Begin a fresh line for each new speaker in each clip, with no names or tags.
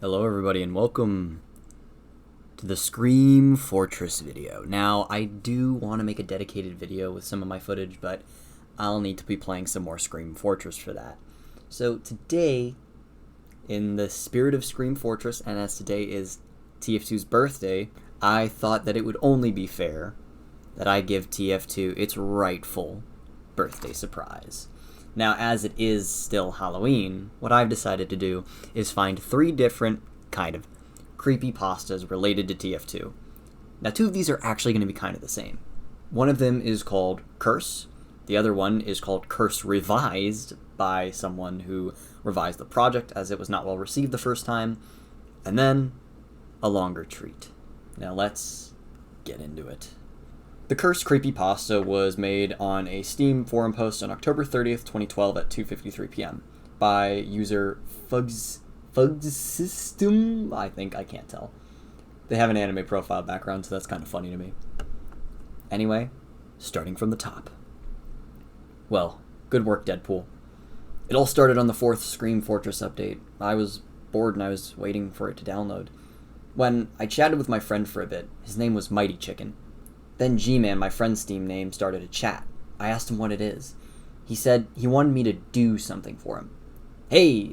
Hello everybody and welcome to the Scream Fortress video. Now, I do want to make a dedicated video with some of my footage, but I'll need to be playing some more Scream Fortress for that. So today, in the spirit of Scream Fortress, and as today is TF2's birthday, I thought that it would only be fair that I give TF2 its rightful birthday surprise. Now, as it is still Halloween, what I've decided to do is find 3 different kind of creepypastas related to TF2. Now, 2 of these are actually going to be kind of the same. One of them is called Curse. The other one is called Curse Revised by someone who revised the project as it was not well received the first time. And then a longer treat. Now, let's get into it. The Cursed Creepypasta was made on a Steam forum post on October 30th, 2012 at 2:53 p.m. by user Fugsystem, I can't tell. They have an anime profile background, so that's kind of funny to me. Anyway, starting from the top. Well, good work, Deadpool. It all started on the 4th Scream Fortress update. I was bored and I was waiting for it to download. When I chatted with my friend for a bit, his name was Mighty Chicken. Then G-Man, my friend's Steam name, started a chat. I asked him what it is. He said he wanted me to do something for him. Hey,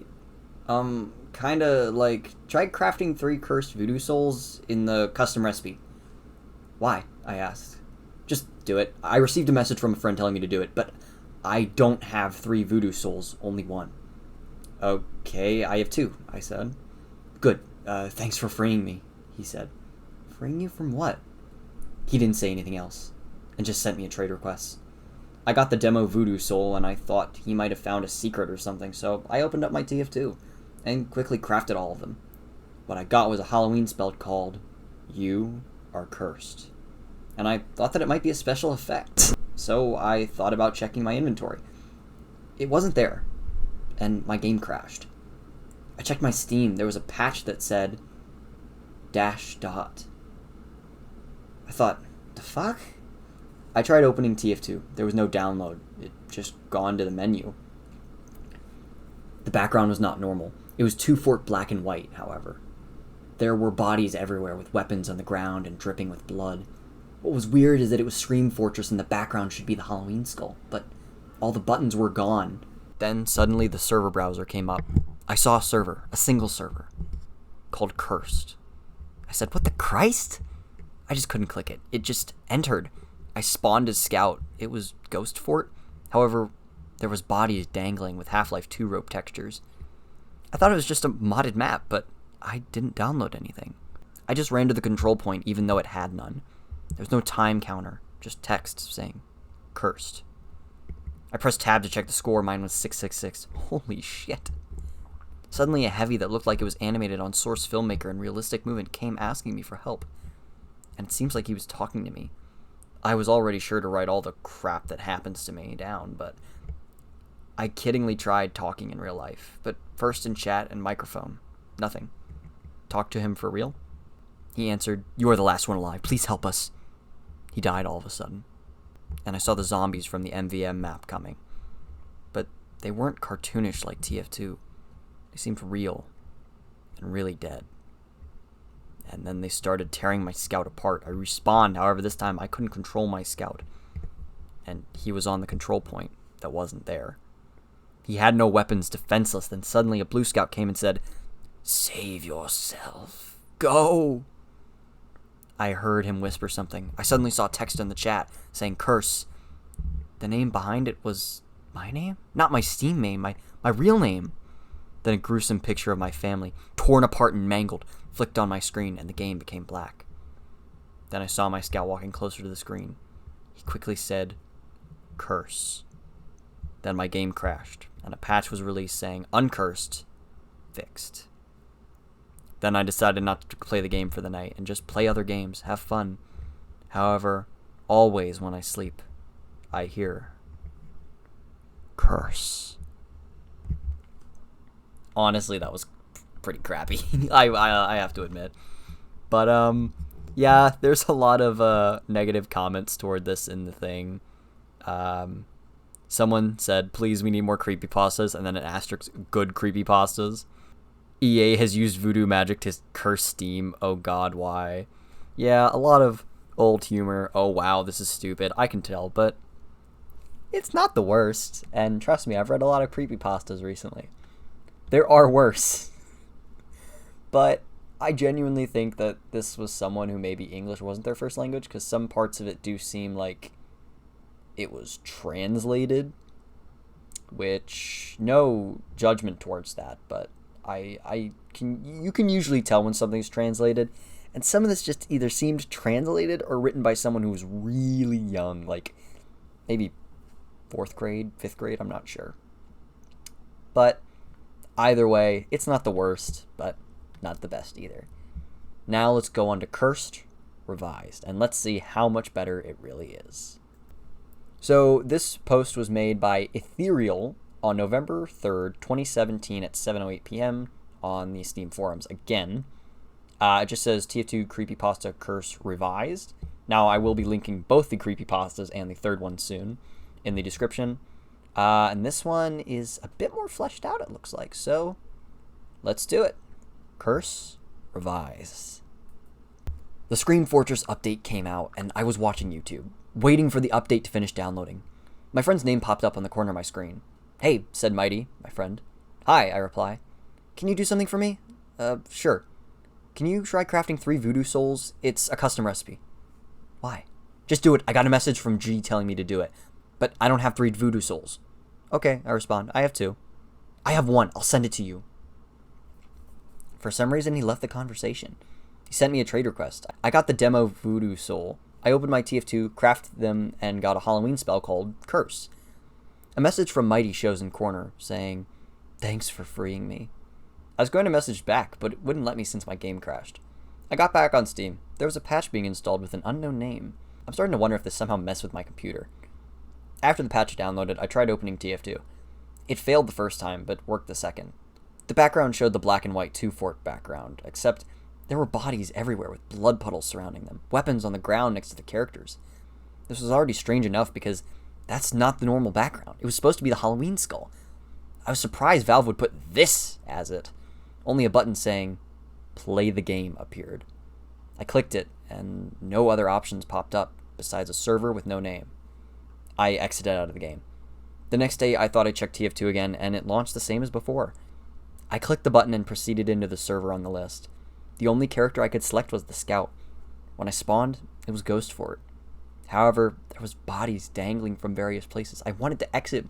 kinda like, try crafting 3 cursed voodoo souls in the custom recipe. Why? I asked. Just do it. I received a message from a friend telling me to do it, but I don't have 3 voodoo souls, only 1. Okay, I have 2, I said. Good, thanks for freeing me, he said. Freeing you from what? He didn't say anything else, and just sent me a trade request. I got the demo Voodoo Soul, and I thought he might have found a secret or something, so I opened up my TF2, and quickly crafted all of them. What I got was a Halloween spell called, You Are Cursed. And I thought that it might be a special effect, so I thought about checking my inventory. It wasn't there, and my game crashed. I checked my Steam, there was a patch that said, --. I thought, the fuck? I tried opening TF2. There was no download. It just gone to the menu. The background was not normal. It was 2-fort black and white, however. There were bodies everywhere with weapons on the ground and dripping with blood. What was weird is that it was Scream Fortress and the background should be the Halloween skull, but all the buttons were gone. Then suddenly the server browser came up. I saw a server, a single server, called Cursed. I said, what the Christ? I just couldn't click it. It just entered. I spawned as Scout. It was Ghost Fort. However, there was bodies dangling with Half-Life 2 rope textures. I thought it was just a modded map, but I didn't download anything. I just ran to the control point even though it had none. There was no time counter, just text saying, Cursed. I pressed tab to check the score. Mine was 666. Holy shit. Suddenly a heavy that looked like it was animated on Source Filmmaker and Realistic Movement came asking me for help. And it seems like he was talking to me. I was already sure to write all the crap that happens to me down, but I kiddingly tried talking in real life, but first in chat and microphone. Nothing. Talk to him for real? He answered, you are the last one alive. Please help us. He died all of a sudden. And I saw the zombies from the MVM map coming. But they weren't cartoonish like TF2. They seemed real and really dead. And then they started tearing my Scout apart. I respawned, however this time I couldn't control my Scout. And he was on the control point that wasn't there. He had no weapons, defenseless. Then suddenly a blue Scout came and said, save yourself. Go. I heard him whisper something. I suddenly saw text in the chat saying Curse. The name behind it was my name? Not my Steam name, my real name. Then a gruesome picture of my family, torn apart and mangled, flicked on my screen, and the game became black. Then I saw my Scout walking closer to the screen. He quickly said, Curse. Then my game crashed, and a patch was released saying, Uncursed, fixed. Then I decided not to play the game for the night, and just play other games, have fun. However, always when I sleep, I hear, Curse. Honestly, that was pretty crappy. I have to admit. But, yeah, there's a lot of negative comments toward this in the thing. Someone said, please, we need more creepypastas, and then an asterisk, good creepypastas. EA has used voodoo magic to curse Steam. Oh god, why? Yeah, a lot of old humor. Oh wow, this is stupid. I can tell, but it's not the worst. And trust me, I've read a lot of creepypastas recently. There are worse. But I genuinely think that this was someone who maybe English wasn't their first language, because some parts of it do seem like it was translated, which no judgment towards that, but you can usually tell when something's translated, and some of this just either seemed translated or written by someone who was really young, like maybe 4th grade, 5th grade, I'm not sure. But either way, it's not the worst, but not the best either. Now let's go on to Cursed Revised, and let's see how much better it really is. So this post was made by Ethereal on November 3rd, 2017 at 7:08 p.m. on the Steam forums. Again, it just says TF2 Creepypasta Curse Revised. Now, I will be linking both the creepypastas and the third one soon in the description. And this one is a bit more fleshed out, it looks like. So, let's do it. Curse Revised. The Scream Fortress update came out, and I was watching YouTube, waiting for the update to finish downloading. My friend's name popped up on the corner of my screen. "Hey," said Mighty, my friend. "Hi," I reply. "Can you do something for me?" Sure. Can you try crafting 3 voodoo souls? It's a custom recipe." "Why?" "Just do it. I got a message from G telling me to do it. But I don't have 3 voodoo souls." "Okay," I respond. "I have 2. "I have 1. I'll send it to you." For some reason, he left the conversation. He sent me a trade request. I got the demo voodoo soul. I opened my TF2, crafted them, and got a Halloween spell called Curse. A message from Mighty shows in corner, saying, "Thanks for freeing me." I was going to message back, but it wouldn't let me since my game crashed. I got back on Steam. There was a patch being installed with an unknown name. I'm starting to wonder if this somehow messed with my computer. After the patch downloaded, I tried opening TF2. It failed the first time, but worked the second. The background showed the black and white 2-fort background, except there were bodies everywhere with blood puddles surrounding them, weapons on the ground next to the characters. This was already strange enough because that's not the normal background. It was supposed to be the Halloween skull. I was surprised Valve would put this as it. Only a button saying, "Play the game" appeared. I clicked it, and no other options popped up besides a server with no name. I exited out of the game. The next day, I thought I checked TF2 again, and it launched the same as before. I clicked the button and proceeded into the server on the list. The only character I could select was the scout. When I spawned, it was Ghost Fort. However, there was bodies dangling from various places. I wanted to exit,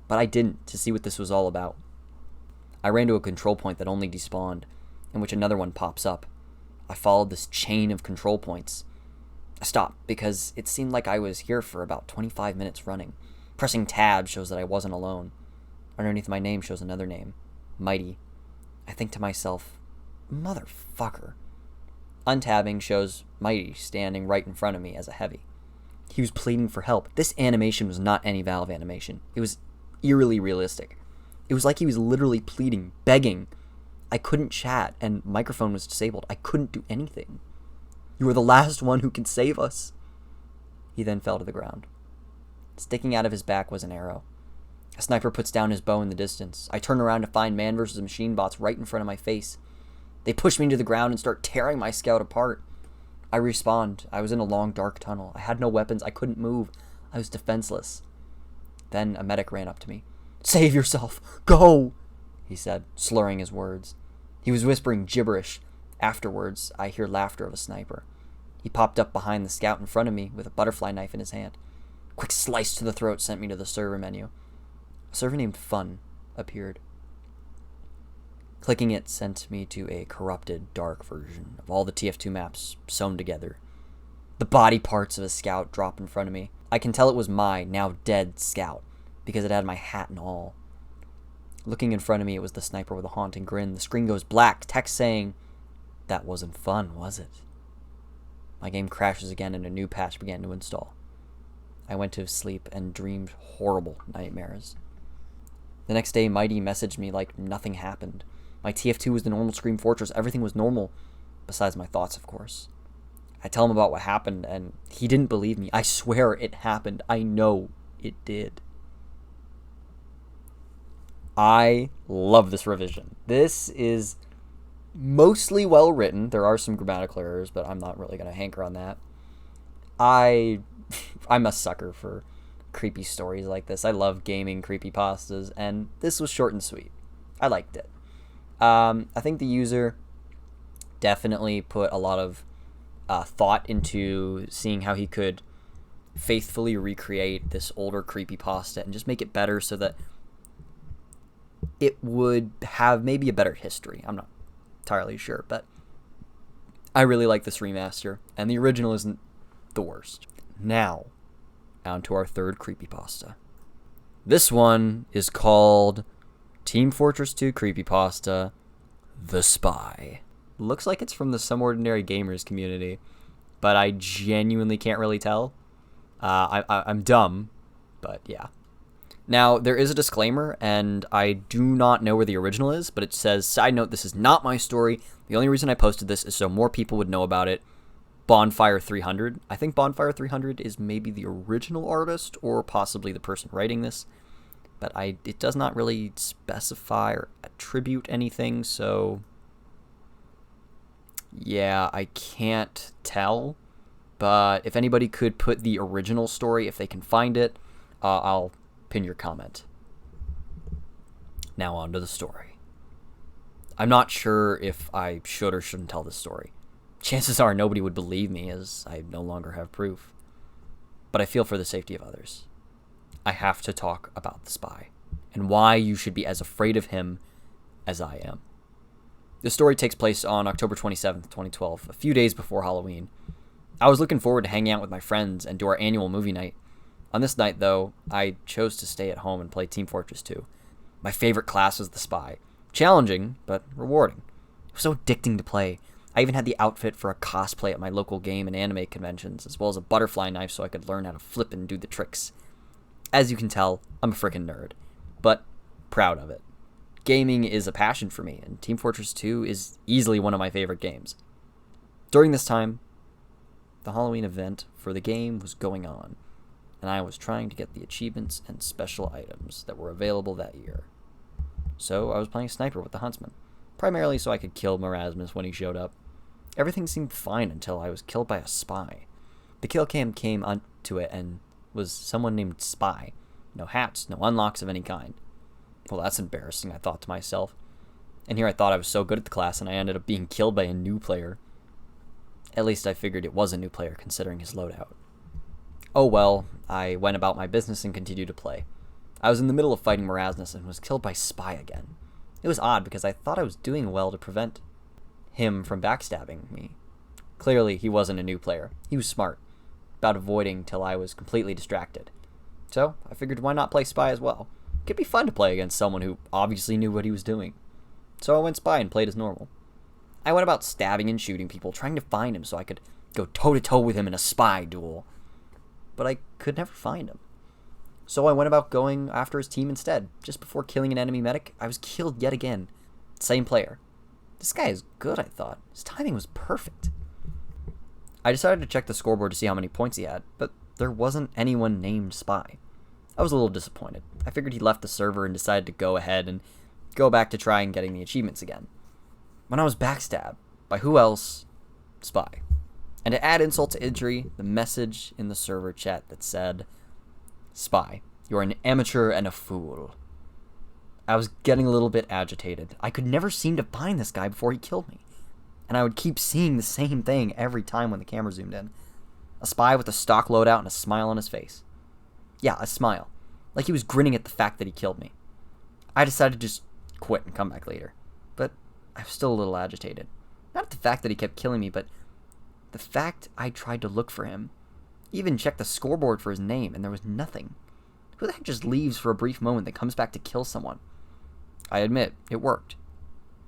but I didn't, to see what this was all about. I ran to a control point that only despawned, in which another one pops up. I followed this chain of control points. I stopped because it seemed like I was here for about 25 minutes running. Pressing tab shows that I wasn't alone. Underneath my name shows another name, Mighty. I think to myself, motherfucker. Untabbing shows Mighty standing right in front of me as a heavy. He was pleading for help. This animation was not any Valve animation. It was eerily realistic. It was like he was literally pleading, begging. I couldn't chat, and microphone was disabled. I couldn't do anything. "You are the last one who can save us." He then fell to the ground. Sticking out of his back was an arrow. A sniper puts down his bow in the distance. I turn around to find man versus machine bots right in front of my face. They push me to the ground and start tearing my scout apart. I respawned. I was in a long, dark tunnel. I had no weapons. I couldn't move. I was defenseless. Then a medic ran up to me. "Save yourself! Go!" he said, slurring his words. He was whispering gibberish. Afterwards, I hear laughter of a sniper. He popped up behind the scout in front of me with a butterfly knife in his hand. Quick slice to the throat sent me to the server menu. A server named Fun appeared. Clicking it sent me to a corrupted, dark version of all the TF2 maps sewn together. The body parts of a scout drop in front of me. I can tell it was my, now dead, scout, because it had my hat and all. Looking in front of me, it was the sniper with a haunting grin. The screen goes black, text saying, "That wasn't fun, was it?" My game crashes again and a new patch began to install. I went to sleep and dreamed horrible nightmares. The next day, Mighty messaged me like nothing happened. My TF2 was the normal Scream Fortress. Everything was normal, besides my thoughts, of course. I tell him about what happened, and he didn't believe me. I swear it happened. I know it did. I love this revision. This is mostly well written. There are some grammatical errors, but I'm not really going to hanker on that. I'm a sucker for creepy stories like this. I love gaming creepypastas, and this was short and sweet. I liked it. I think the user definitely put a lot of thought into seeing how he could faithfully recreate this older creepypasta and just make it better so that it would have maybe a better history. I'm not entirely sure, but I really like this remaster, and the original isn't the worst. Now, on to our third creepypasta. This one is called Team Fortress 2 Creepypasta, The Spy. Looks like it's from the Some Ordinary Gamers community, but I genuinely can't really tell. I'm dumb, but yeah. Now, there is a disclaimer, and I do not know where the original is, but it says, side note, this is not my story. The only reason I posted this is so more people would know about it. Bonfire 300. I think Bonfire 300 is maybe the original artist, or possibly the person writing this, but it does not really specify or attribute anything, so yeah, I can't tell. But if anybody could put the original story, if they can find it, I'll pin your comment. Now on to the story. I'm not sure if I should or shouldn't tell this story. Chances are nobody would believe me, as I no longer have proof. But I feel for the safety of others. I have to talk about the spy, and why you should be as afraid of him as I am. This story takes place on October 27th, 2012, a few days before Halloween. I was looking forward to hanging out with my friends and do our annual movie night. On this night, though, I chose to stay at home and play Team Fortress 2. My favorite class was the spy. Challenging, but rewarding. It was so addicting to play. I even had the outfit for a cosplay at my local game and anime conventions, as well as a butterfly knife so I could learn how to flip and do the tricks. As you can tell, I'm a frickin' nerd, but proud of it. Gaming is a passion for me, and Team Fortress 2 is easily one of my favorite games. During this time, the Halloween event for the game was going on, and I was trying to get the achievements and special items that were available that year. So I was playing sniper with the huntsman, primarily so I could kill Marasmus when he showed up. Everything seemed fine until I was killed by a spy. The kill cam came onto it and was someone named Spy. No hats, no unlocks of any kind. Well, that's embarrassing, I thought to myself. And here I thought I was so good at the class, and I ended up being killed by a new player. At least I figured it was a new player, considering his loadout. Oh well, I went about my business and continued to play. I was in the middle of fighting Marasmus and was killed by Spy again. It was odd because I thought I was doing well to prevent him from backstabbing me. Clearly, he wasn't a new player. He was smart about avoiding till I was completely distracted. So, I figured why not play Spy as well? It could be fun to play against someone who obviously knew what he was doing. So I went Spy and played as normal. I went about stabbing and shooting people, trying to find him so I could go toe-to-toe with him in a spy duel. But I could never find him. So I went about going after his team instead. Just before killing an enemy medic, I was killed yet again. Same player. This guy is good, I thought. His timing was perfect. I decided to check the scoreboard to see how many points he had, but there wasn't anyone named Spy. I was a little disappointed. I figured he left the server and decided to go ahead and go back to try and getting the achievements again. When I was backstabbed, by who else? Spy. And to add insult to injury, the message in the server chat that said, Spy, you're an amateur and a fool. I was getting a little bit agitated. I could never seem to find this guy before he killed me. And I would keep seeing the same thing every time when the camera zoomed in. A spy with a stock loadout and a smile on his face. Yeah, a smile. Like he was grinning at the fact that he killed me. I decided to just quit and come back later. But I was still a little agitated. Not at the fact that he kept killing me, but the fact I tried to look for him. Even checked the scoreboard for his name, and there was nothing. Who the heck just leaves for a brief moment then comes back to kill someone? I admit, it worked.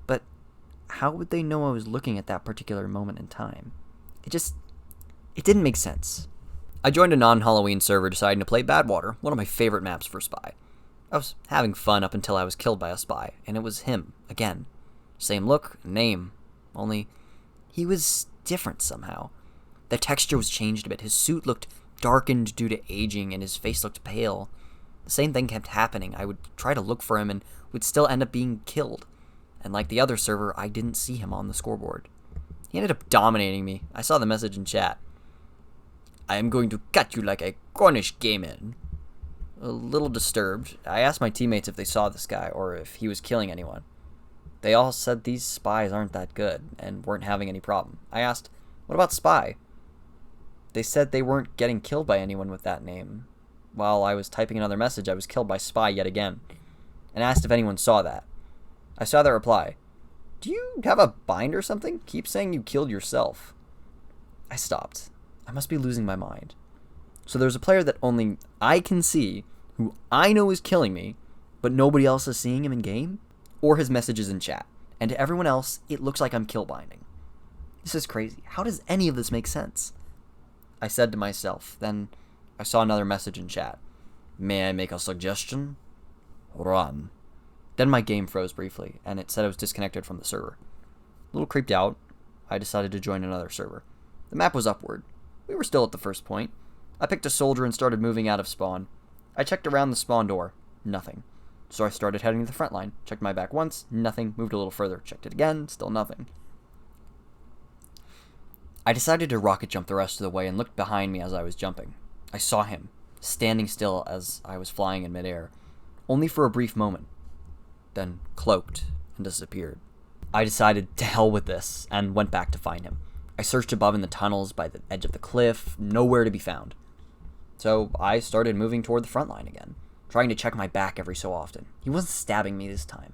But how would they know I was looking at that particular moment in time? It didn't make sense. I joined a non-Halloween server deciding to play Badwater, one of my favorite maps for Spy. I was having fun up until I was killed by a spy, and it was him, again. Same look, name, only he was different somehow. The texture was changed a bit. His suit looked darkened due to aging, and his face looked pale. The same thing kept happening. I would try to look for him and would still end up being killed. and like the other server, I didn't see him on the scoreboard. He ended up dominating me. I saw the message in chat. I am going to cut you like a Cornish gamin. A little disturbed, I asked my teammates if they saw this guy or if he was killing anyone. They all said these spies aren't that good and weren't having any problem. I asked, what about Spy? They said they weren't getting killed by anyone with that name. While I was typing another message, I was killed by Spy yet again, and asked if anyone saw that. I saw their reply. Do you have a bind or something? Keep saying you killed yourself. I stopped. I must be losing my mind. So there's a player that only I can see, who I know is killing me, but nobody else is seeing him in game? Or his messages in chat. And to everyone else, it looks like I'm kill binding. This is crazy. How does any of this make sense? I said to myself. Then I saw another message in chat. May I make a suggestion? Run. Then my game froze briefly, and it said I was disconnected from the server. A little creeped out, I decided to join another server. The map was upward. We were still at the first point. I picked a soldier and started moving out of spawn. I checked around the spawn door. Nothing. So I started heading to the front line. Checked my back once. Nothing. Moved a little further. Checked it again. Still nothing. I decided to rocket jump the rest of the way and looked behind me as I was jumping. I saw him, standing still as I was flying in midair. Only for a brief moment. Then cloaked and disappeared. I decided to hell with this and went back to find him. I searched above in the tunnels by the edge of the cliff. Nowhere to be found. So I started moving toward the front line again, trying to check my back every so often. He wasn't stabbing me this time.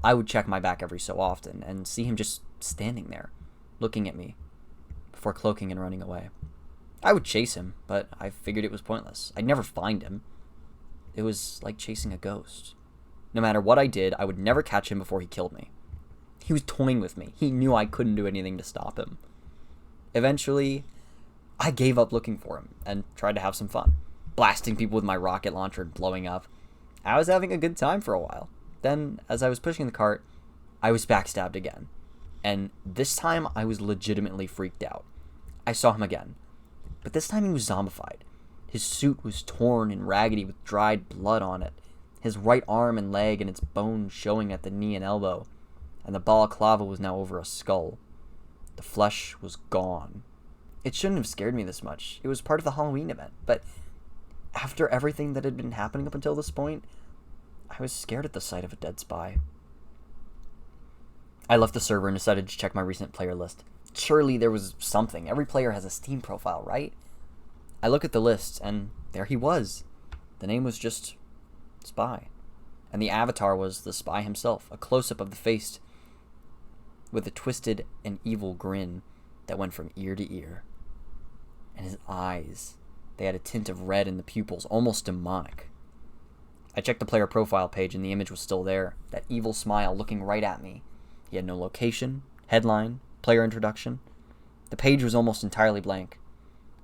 I would check my back every so often and see him just standing there, looking at me, before cloaking and running away. I would chase him, but I figured it was pointless. I'd never find him. It was like chasing a ghost. No matter what I did, I would never catch him before he killed me. He was toying with me. He knew I couldn't do anything to stop him. Eventually, I gave up looking for him and tried to have some fun, blasting people with my rocket launcher and blowing up. I was having a good time for a while. Then, as I was pushing the cart, I was backstabbed again. And this time, I was legitimately freaked out. I saw him again. But this time he was zombified. His suit was torn and raggedy with dried blood on it. His right arm and leg and its bones showing at the knee and elbow. And the balaclava was now over a skull. The flesh was gone. It shouldn't have scared me this much. It was part of the Halloween event. But after everything that had been happening up until this point, I was scared at the sight of a dead spy. I left the server and decided to check my recent player list. Surely there was something. Every player has a Steam profile, right? I look at the list, and there he was. The name was just Spy. And the avatar was the spy himself, a close-up of the face with a twisted and evil grin that went from ear to ear. And his eyes, they had a tint of red in the pupils, almost demonic. I checked the player profile page and the image was still there, that evil smile looking right at me. He had no location, headline, player introduction. The page was almost entirely blank.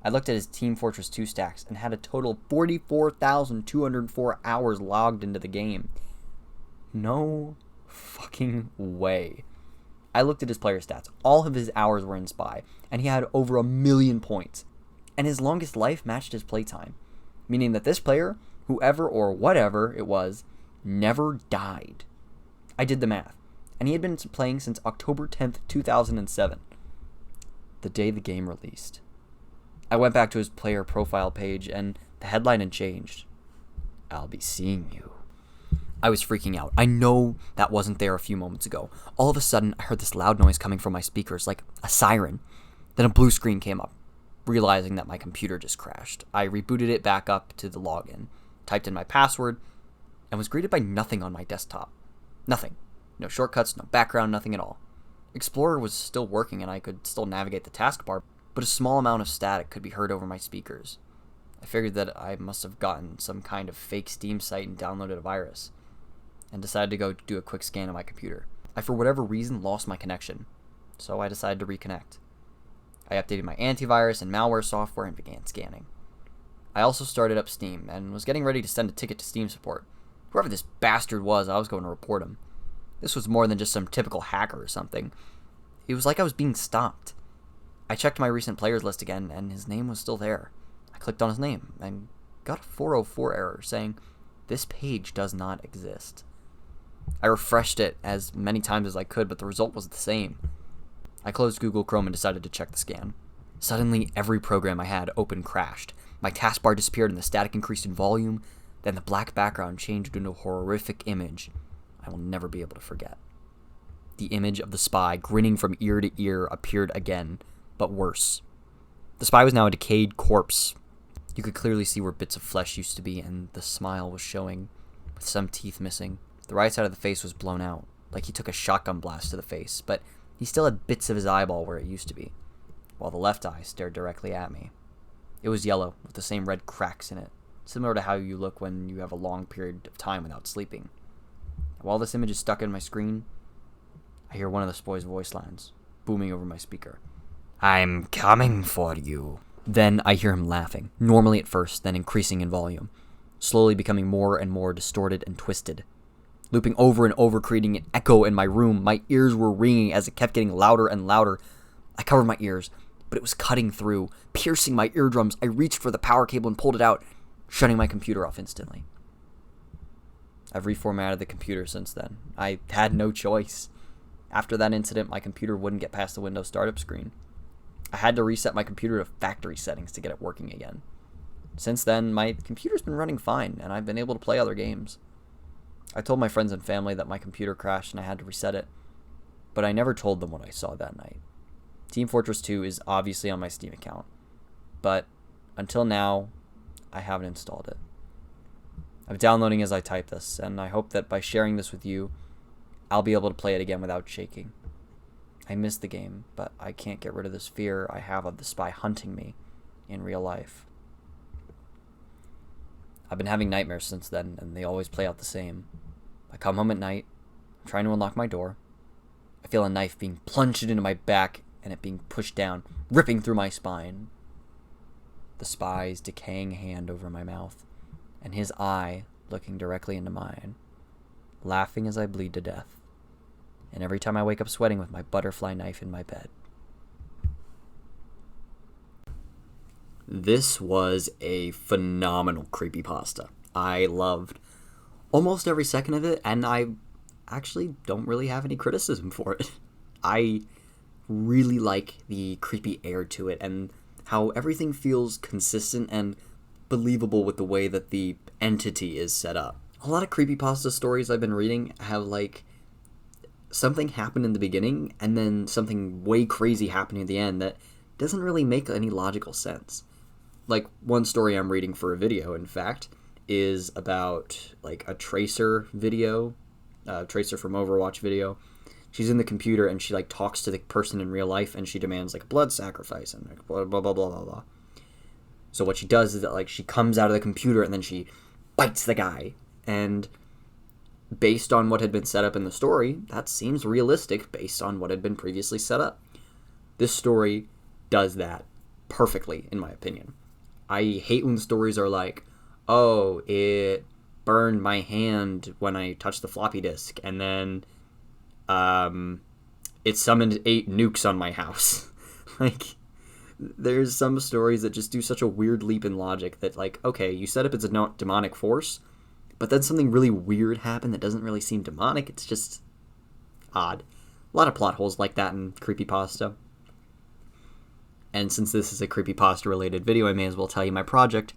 I looked at his Team Fortress 2 stacks and had a total of 44,204 hours logged into the game. No fucking way. I looked at his player stats. All of his hours were in Spy, and he had over 1 million points. And his longest life matched his playtime, meaning that this player, whoever or whatever it was, never died. I did the math, and he had been playing since October 10th, 2007, the day the game released. I went back to his player profile page, and the headline had changed. I'll be seeing you. I was freaking out. I know that wasn't there a few moments ago. All of a sudden, I heard this loud noise coming from my speakers, like a siren. Then a blue screen came up, realizing that my computer just crashed. I rebooted it back up to the login, typed in my password, and was greeted by nothing on my desktop. Nothing. No shortcuts, no background, nothing at all. Explorer was still working and I could still navigate the taskbar, but a small amount of static could be heard over my speakers. I figured that I must have gotten some kind of fake Steam site and downloaded a virus, and decided to go do a quick scan of my computer. I, for whatever reason, lost my connection, so I decided to reconnect. I updated my antivirus and malware software and began scanning. I also started up Steam and was getting ready to send a ticket to Steam support. Whoever this bastard was, I was going to report him. This was more than just some typical hacker or something. It was like I was being stopped. I checked my recent players list again, and his name was still there. I clicked on his name and got a 404 error saying, "This page does not exist." I refreshed it as many times as I could, but the result was the same. I closed Google Chrome and decided to check the scan. Suddenly, every program I had open crashed. My taskbar disappeared and the static increased in volume. Then the black background changed into a horrific image I will never be able to forget. The image of the spy, grinning from ear to ear, appeared again, but worse. The spy was now a decayed corpse. You could clearly see where bits of flesh used to be, and the smile was showing, with some teeth missing. The right side of the face was blown out, like he took a shotgun blast to the face, but he still had bits of his eyeball where it used to be, while the left eye stared directly at me. It was yellow, with the same red cracks in it, similar to how you look when you have a long period of time without sleeping. While this image is stuck in my screen, I hear one of the spy's voice lines, booming over my speaker. "I'm coming for you." Then I hear him laughing, normally at first, then increasing in volume, slowly becoming more and more distorted and twisted. Looping over and over, creating an echo in my room. My ears were ringing as it kept getting louder and louder. I covered my ears, but it was cutting through, piercing my eardrums. I reached for the power cable and pulled it out, shutting my computer off instantly. I've reformatted the computer since then. I had no choice. After that incident, my computer wouldn't get past the Windows startup screen. I had to reset my computer to factory settings to get it working again. Since then, my computer's been running fine, and I've been able to play other games. I told my friends and family that my computer crashed and I had to reset it, but I never told them what I saw that night. Team Fortress 2 is obviously on my Steam account, but until now, I haven't installed it. I'm downloading as I type this, and I hope that by sharing this with you, I'll be able to play it again without shaking. I miss the game, but I can't get rid of this fear I have of the spy hunting me in real life. I've been having nightmares since then, and they always play out the same. I come home at night, I'm trying to unlock my door. I feel a knife being plunged into my back and it being pushed down, ripping through my spine. The spy's decaying hand over my mouth, and his eye looking directly into mine, laughing as I bleed to death. And every time I wake up sweating with my butterfly knife in my bed. This was a phenomenal creepypasta. I loved almost every second of it, and I actually don't really have any criticism for it. I really like the creepy air to it, and how everything feels consistent and believable with the way that the entity is set up. A lot of creepypasta stories I've been reading have, like, something happened in the beginning, and then something way crazy happening at the end that doesn't really make any logical sense. Like, one story I'm reading for a video, in fact, is about, like, a Tracer video, Tracer from Overwatch video. She's in the computer, and she, like, talks to the person in real life, and she demands, like, a blood sacrifice, and, like, blah, blah, blah, blah, blah, blah. So what she does is that, like, she comes out of the computer, and then she bites the guy, and based on what had been set up in the story, that seems realistic based on what had been previously set up. This story does that perfectly, in my opinion. I hate when stories are like, oh, it burned my hand when I touched the floppy disk, and then it summoned 8 nukes on my house. Like, there's some stories that just do such a weird leap in logic that, like, okay, you set up as a demonic force, but then something really weird happened that doesn't really seem demonic. It's just odd. A lot of plot holes like that in creepypasta. And since this is a creepypasta related video, I may as well tell you my project.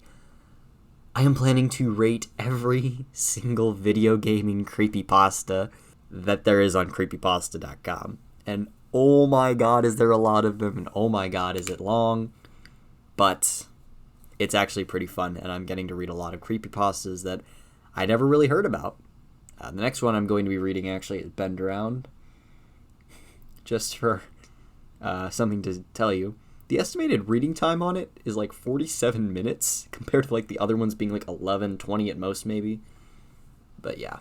I am planning to rate every single video gaming creepypasta that there is on creepypasta.com. And oh my god, is there a lot of them, and oh my god, is it long. But it's actually pretty fun, and I'm getting to read a lot of creepypastas that I never really heard about. The next one I'm going to be reading actually is Bend Around. Just for something to tell you. The estimated reading time on it is like 47 minutes compared to like the other ones being like 11, 20 at most maybe. But yeah,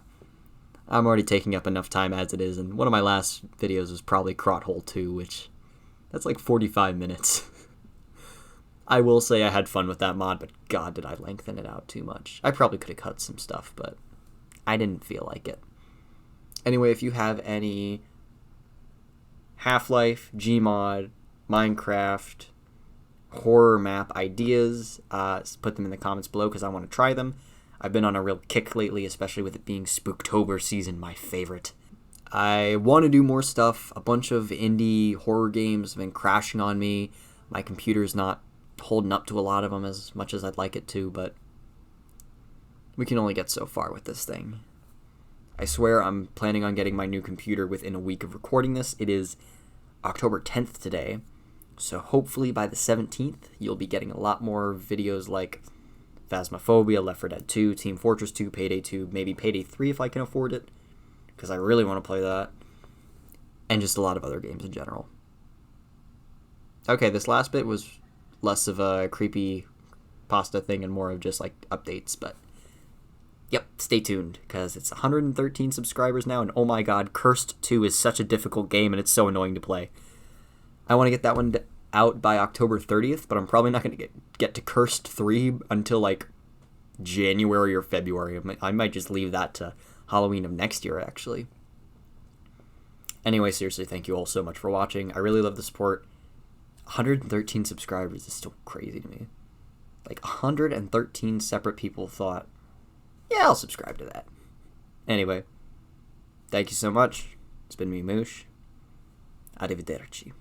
I'm already taking up enough time as it is, and one of my last videos was probably Crothole 2, which that's like 45 minutes. I will say I had fun with that mod, but god did I lengthen it out too much. I probably could have cut some stuff, but I didn't feel like it. Anyway, if you have any Half-Life, Gmod, Minecraft, horror map ideas, put them in the comments below because I want to try them. I've been on a real kick lately, especially with it being Spooktober season, my favorite. I want to do more stuff. A bunch of indie horror games have been crashing on me. My computer's not holding up to a lot of them as much as I'd like it to, but we can only get so far with this thing. I swear I'm planning on getting my new computer within a week of recording this. It is October 10th today, so hopefully by the 17th, you'll be getting a lot more videos like Phasmophobia, Left 4 Dead 2, Team Fortress 2, Payday 2, maybe Payday 3 if I can afford it, because I really want to play that, and just a lot of other games in general. Okay, this last bit was less of a creepy pasta thing and more of just like updates, but yep, stay tuned, because it's 113 subscribers now, and oh my god, Cursed 2 is such a difficult game, and it's so annoying to play. I want to get that one out by October 30th, but I'm probably not going to get to Cursed 3 until like January or February. I might just leave that to Halloween of next year, actually. Anyway, seriously, thank you all so much for watching. I really love the support. 113 subscribers is still crazy to me. Like, 113 separate people thought, yeah, I'll subscribe to that. Anyway, thank you so much. It's been me, Moosh. Arrivederci.